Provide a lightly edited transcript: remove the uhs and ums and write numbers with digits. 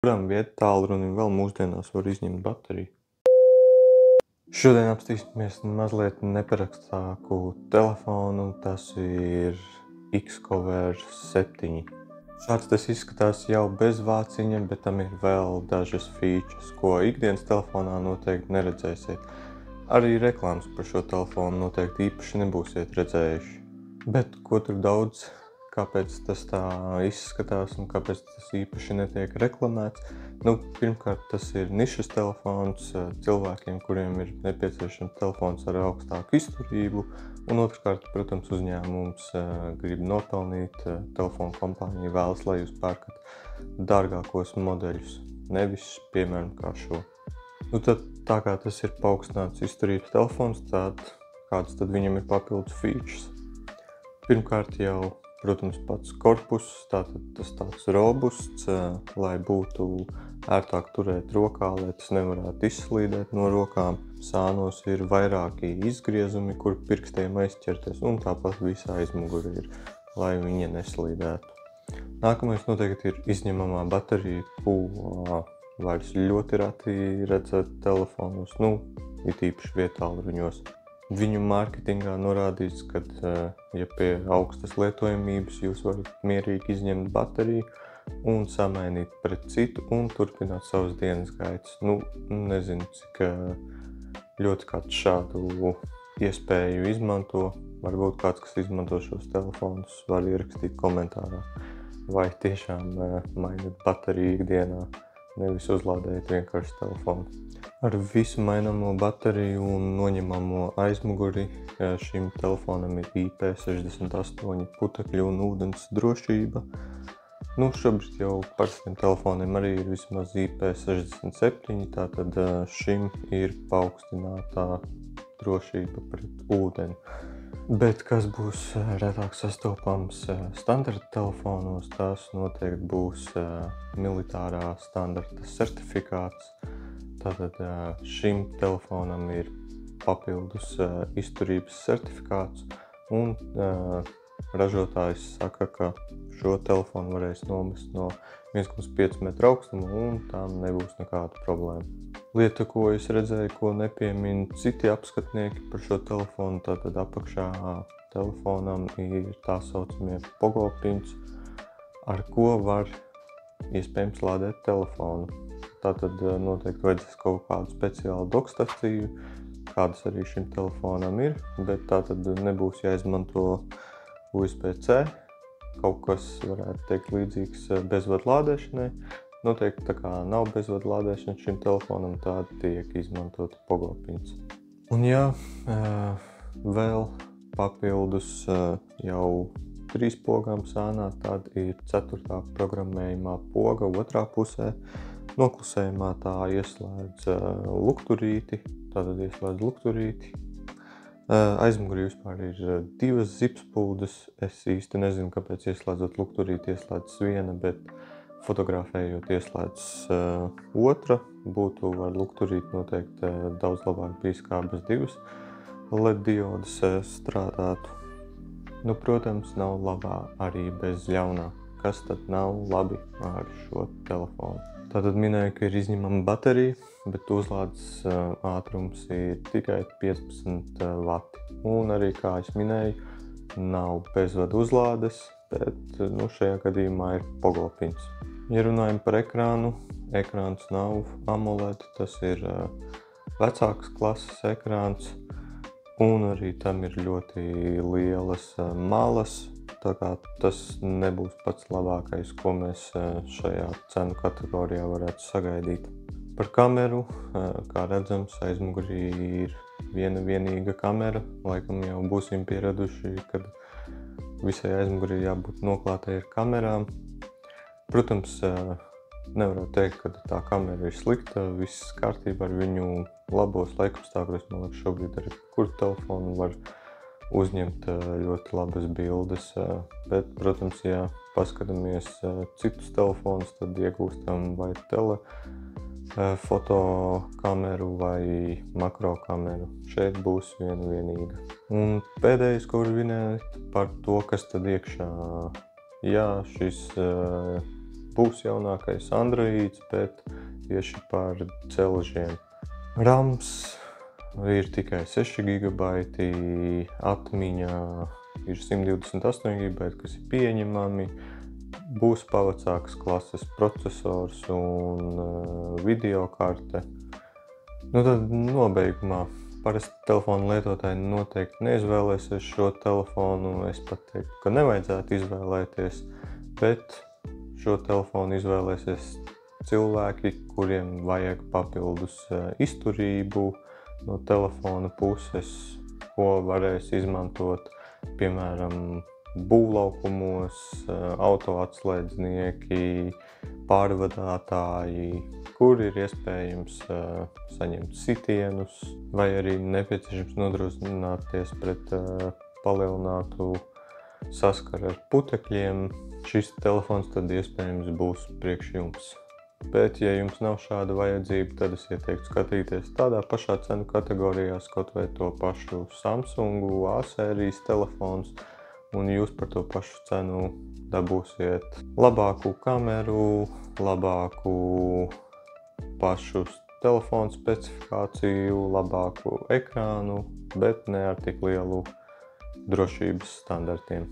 Kuram vietu tālrunim vēl mūsdienās var izņemt bateriju. Šodien apstīsimies mazliet neparakstāku telefonu, tas ir Xcover 7. Šāds tas izskatās jau bez vāciņa, bet tam ir vēl dažas features, ko ikdienas telefonā noteikti neredzēsiet. Arī reklāmas par šo telefonu noteikti īpaši nebūsiet redzējuši. Bet ko tur daudz, kāpēc tas tā izskatās un kāpēc tas īpaši netiek reklamēts? Pirmkārt, tas ir nišas telefons cilvēkiem, kuriem ir nepieciešams telefons ar augstāku izturību. Un otrkārt, protams, uzņēmums grib nopelnīt, telefonu kompānija vēlas, lai jūs pērkat dārgākos modeļus, nevis, piemēram, kā šo. Tad, tā kā tas ir paaugstināts izturības telefons, kāds tad viņam ir papildus features? Pirmkārt jau, protams, pats korpus, tātad tas tāds robusts, lai būtu ērtāk turēt rokā, lai tas nevarētu izslīdēt no rokām. Sānos ir vairāki izgriezumi, kur pirkstiem aizķerties, un tāpat visā aizmugurē ir, lai viņa neslīdētu. Nākamais noteikti ir izņemamā baterija, ko vairs ļoti reti redzēt telefonos, it īpaši vietālruņos. Viņu mārketingā norādīts, ka, ja pie augstas lietojamības jūs varat mierīgi izņemt bateriju un samainīt pret citu un turpināt savas dienas gaitas. Nezinu, cik ļoti kāds šādu iespēju izmanto. Varbūt kāds, kas izmanto šos telefonus, var ierakstīt komentārā, vai tiešām mainat bateriju ikdienā, nevis uzlādējat vienkārši telefonu. Ar visu maināmo bateriju un noņemamo aizmuguri šim telefonam ir IP68 putekļu un ūdens drošība. Šobrīd jau parastiem telefoniem arī ir vismaz IP67, tātad šim ir paaugstinātā drošība pret ūdeni. Bet kas būs retāk sastopams standarta telefonos, tas noteikti būs militārā standarta certifikāts. Tātad šim telefonam ir papildus izturības certifikāts un ražotājs saka, ka šo telefonu varēs nomest no 1,5 metru augstuma un tam nebūs nekāda problēma. Lieta, ko es redzēju, ko nepiemin citi apskatnieki par šo telefonu, tātad apakšā telefonam ir tā saucamie pogo pins, ar ko var iespējams lādēt telefonu. Tātad noteikti vajadzēs kaut kādu speciālu dokstaciju, kādas arī šim telefonam ir, bet tātad nebūs jāizmanto USB-C, kaut kas varētu teikt līdzīgs bezvadu lādēšanai. Noteikti tā kā nav bezvadu lādēšana šim telefonam, tāda tiek izmantota pogo pins. Un vēl papildus jau 3 pogām sānā, tad ir 4. programmējumā poga otrā pusē. Noklusējumā tā ieslēdz lukturīti, Aizmugurī vispār ir 2 zipspuldes. Es īsti nezinu, kāpēc ieslēdzot lukturīti ieslēdzas viena, bet fotografējot ieslēdzas otra. Būtu ar lukturīti noteikti daudz labāk bijis kā bez 2 LED diodas strādātu. Protams, nav labā arī bez ļaunā. Kas tad nav labi ar šo telefonu? Tātad minēju, ka ir izņemama baterija, bet uzlādes ātrums ir tikai 15 vati. Un arī, kā es minēju, nav bezvadu uzlādes, bet šajā gadījumā ir pogo pins. Ja runājam par ekrānu, ekrāns nav AMOLED, tas ir vecākas klases ekrāns, un arī tam ir ļoti lielas malas. Tā kā tas nebūs pats labākais, ko mēs šajā cenu kategorijā varētu sagaidīt. Par kameru, kā redzams, aizmugurī ir viena vienīga kamera. Laikam jau būsim pieraduši, kad visai aizmugurī jābūt noklātai ar kamerām. Protams, nevaru teikt, ka tā kamera ir slikta, viss kārtībā ar viņu labos laikapstākļos. Man liekas, šobrīd arī kur telefonu var uzņemt ļoti labas bildes, bet, protams, ja paskatāmies citus telefonus, tad iegūstam vai fotokameru vai makrokameru. Šeit būs viena vienīga. Un pēdējais, ko var minēt par to, kas tad iekšā. Jā, šis būs jaunākais Androids, bet tieši par celžiem. RAMs ir tikai 6 GB, atmiņa ir 128 GB, kas ir pieņemami. Būs pavecākas klases procesors un videokarte. Tad nobeigumā parasti telefonu lietotāji noteikti neizvēlēsies šo telefonu. Es pat teiktu, ka nevajadzētu izvēlēties, bet šo telefonu izvēlēsies cilvēki, kuriem vajag papildus izturību no telefona puses, ko varēs izmantot, piemēram, būvlaukumos, autoatslēdznieki, pārvadātāji, kur ir iespējams saņemt sitienus, vai arī nepieciešams nodrošināties pret palielinātu saskaru ar putekļiem. Šis telefons tad iespējams būs priekš jums. Bet, ja jums nav šāda vajadzība, tad es ieteiktu skatīties tādā pašā cenu kategorijā, kaut vai to pašu Samsungu A sērijas telefons, un jūs par to pašu cenu dabūsiet labāku kameru, labāku pašu telefonu specifikāciju, labāku ekrānu, bet ne ar tik lielu drošības standartiem.